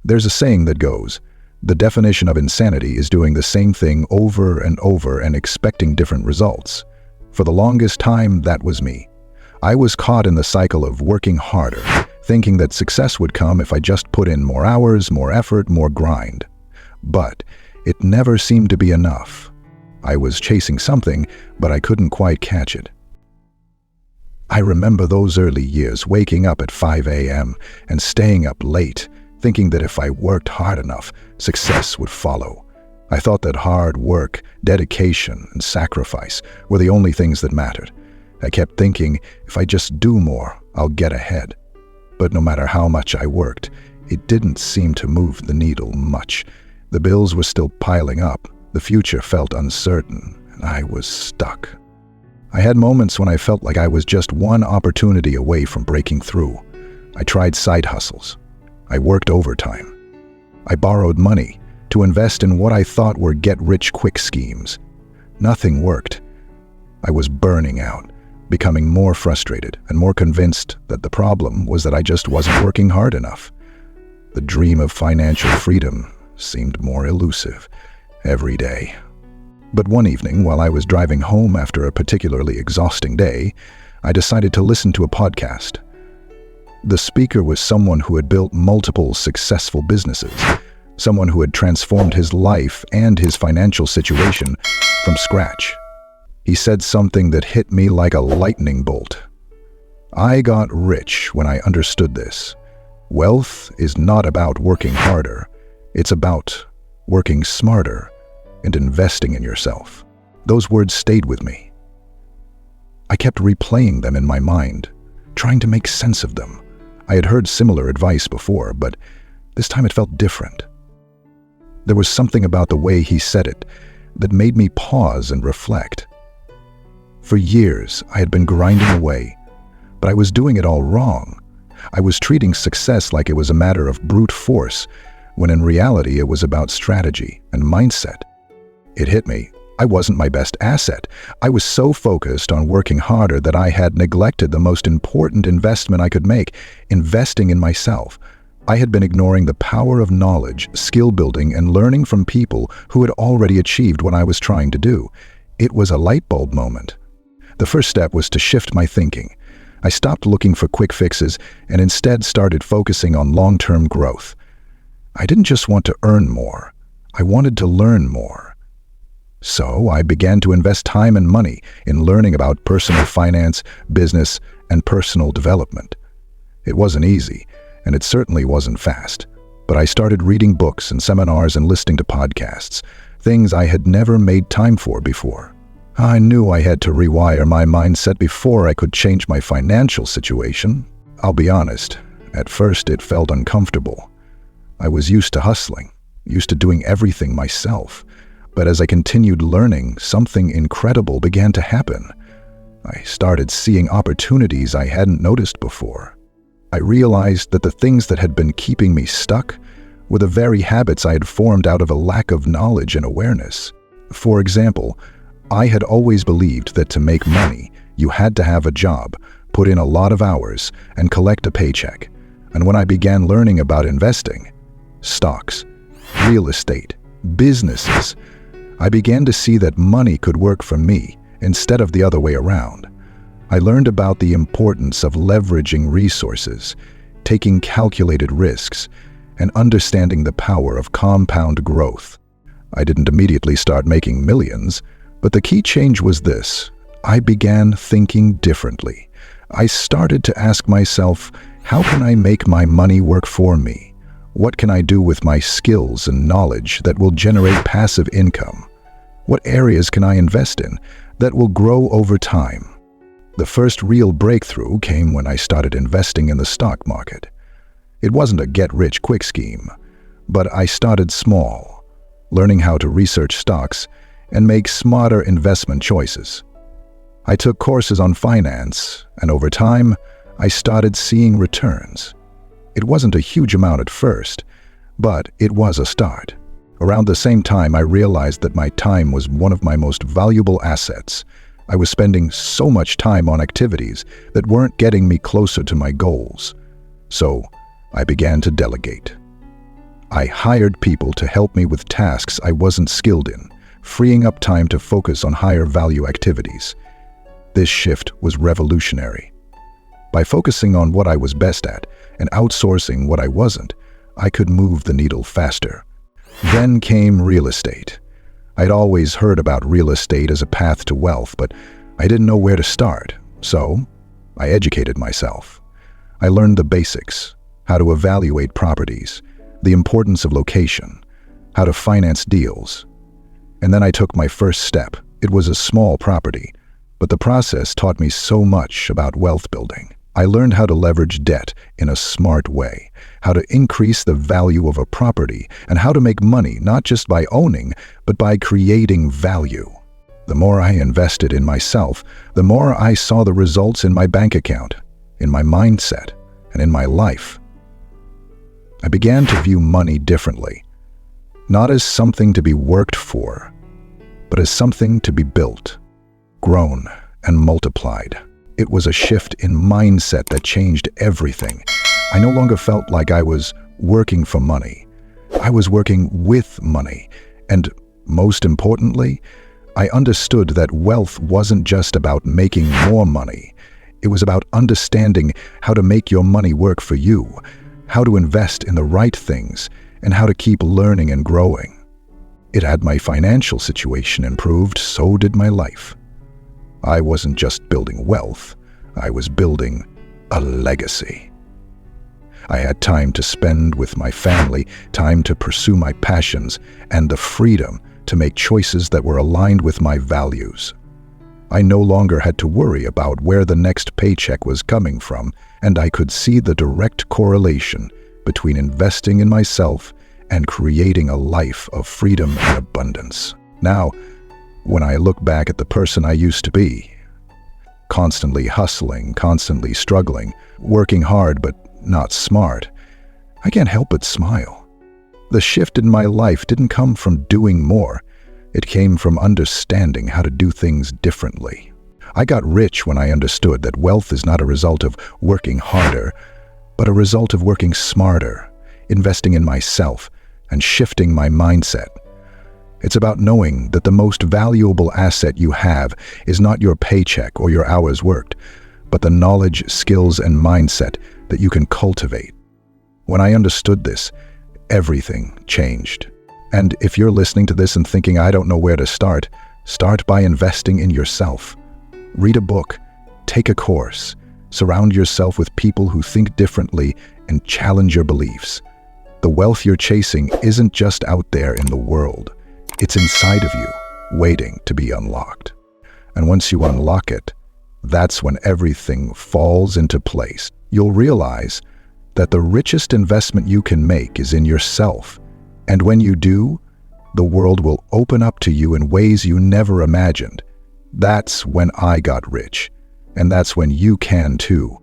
There's a saying that goes, the definition of insanity is doing the same thing over and over and expecting different results. For the longest time, that was me. I was caught in the cycle of working harder, thinking that success would come if I just put in more hours, more effort, more grind. But it never seemed to be enough. I was chasing something, but I couldn't quite catch it. I remember those early years waking up at 5 a.m. and staying up late, thinking that if I worked hard enough, success would follow. I thought that hard work, dedication, and sacrifice were the only things that mattered. I kept thinking, if I just do more, I'll get ahead. But no matter how much I worked, it didn't seem to move the needle much. The bills were still piling up, the future felt uncertain, and I was stuck. I had moments when I felt like I was just one opportunity away from breaking through. I tried side hustles. I worked overtime. I borrowed money to invest in what I thought were get-rich-quick schemes. Nothing worked. I was burning out, becoming more frustrated and more convinced that the problem was that I just wasn't working hard enough. The dream of financial freedom seemed more elusive every day. But one evening, while I was driving home after a particularly exhausting day, I decided to listen to a podcast. The speaker was someone who had built multiple successful businesses, someone who had transformed his life and his financial situation from scratch. He said something that hit me like a lightning bolt. I got rich when I understood this. Wealth is not about working harder. It's about working smarter and investing in yourself. Those words stayed with me. I kept replaying them in my mind, trying to make sense of them. I had heard similar advice before, but this time it felt different. There was something about the way he said it that made me pause and reflect. For years, I had been grinding away, but I was doing it all wrong. I was treating success like it was a matter of brute force, when in reality it was about strategy and mindset. It hit me. I wasn't my best asset. I was so focused on working harder that I had neglected the most important investment I could make, investing in myself. I had been ignoring the power of knowledge, skill building, and learning from people who had already achieved what I was trying to do. It was a light bulb moment. The first step was to shift my thinking. I stopped looking for quick fixes and instead started focusing on long-term growth. I didn't just want to earn more. I wanted to learn more. So I began to invest time and money in learning about personal finance, business, and personal development. It wasn't easy, and it certainly wasn't fast, but I started reading books and seminars and listening to podcasts, things I had never made time for before. I knew I had to rewire my mindset before I could change my financial situation. I'll be honest, at first it felt uncomfortable. I was used to hustling, used to doing everything myself. But as I continued learning, something incredible began to happen. I started seeing opportunities I hadn't noticed before. I realized that the things that had been keeping me stuck were the very habits I had formed out of a lack of knowledge and awareness. For example, I had always believed that to make money, you had to have a job, put in a lot of hours, and collect a paycheck. And when I began learning about investing, stocks, real estate, businesses, I began to see that money could work for me instead of the other way around. I learned about the importance of leveraging resources, taking calculated risks, and understanding the power of compound growth. I didn't immediately start making millions, but the key change was this. I began thinking differently. I started to ask myself, how can I make my money work for me? What can I do with my skills and knowledge that will generate passive income? What areas can I invest in that will grow over time? The first real breakthrough came when I started investing in the stock market. It wasn't a get-rich-quick scheme, but I started small, learning how to research stocks and make smarter investment choices. I took courses on finance, and over time, I started seeing returns. It wasn't a huge amount at first, but it was a start. Around the same time, I realized that my time was one of my most valuable assets. I was spending so much time on activities that weren't getting me closer to my goals. So I began to delegate. I hired people to help me with tasks I wasn't skilled in, freeing up time to focus on higher value activities. This shift was revolutionary. By focusing on what I was best at and outsourcing what I wasn't, I could move the needle faster. Then came real estate. I'd always heard about real estate as a path to wealth, but I didn't know where to start, so I educated myself. I learned the basics: how to evaluate properties, the importance of location, how to finance deals. And then I took my first step. It was a small property, but the process taught me so much about wealth building. I learned how to leverage debt in a smart way, how to increase the value of a property, and how to make money not just by owning, but by creating value. The more I invested in myself, the more I saw the results in my bank account, in my mindset, and in my life. I began to view money differently, not as something to be worked for, but as something to be built, grown, and multiplied. It was a shift in mindset that changed everything. I no longer felt like I was working for money. I was working with money. And most importantly, I understood that wealth wasn't just about making more money. It was about understanding how to make your money work for you, how to invest in the right things, and how to keep learning and growing. It had my financial situation improved, so did my life. I wasn't just building wealth, I was building a legacy. I had time to spend with my family, time to pursue my passions, and the freedom to make choices that were aligned with my values. I no longer had to worry about where the next paycheck was coming from, and I could see the direct correlation between investing in myself and creating a life of freedom and abundance. Now, when I look back at the person I used to be, constantly hustling, constantly struggling, working hard but not smart, I can't help but smile. The shift in my life didn't come from doing more. It came from understanding how to do things differently. I got rich when I understood that wealth is not a result of working harder, but a result of working smarter, investing in myself, and shifting my mindset. It's about knowing that the most valuable asset you have is not your paycheck or your hours worked, but the knowledge, skills, and mindset that you can cultivate. When I understood this, everything changed. And if you're listening to this and thinking, I don't know where to start by investing in yourself. Read a book, take a course, surround yourself with people who think differently, and challenge your beliefs. The wealth you're chasing isn't just out there in the world. It's inside of you, waiting to be unlocked. And once you unlock it, that's when everything falls into place. You'll realize that the richest investment you can make is in yourself. And when you do, the world will open up to you in ways you never imagined. That's when I got rich. And that's when you can too.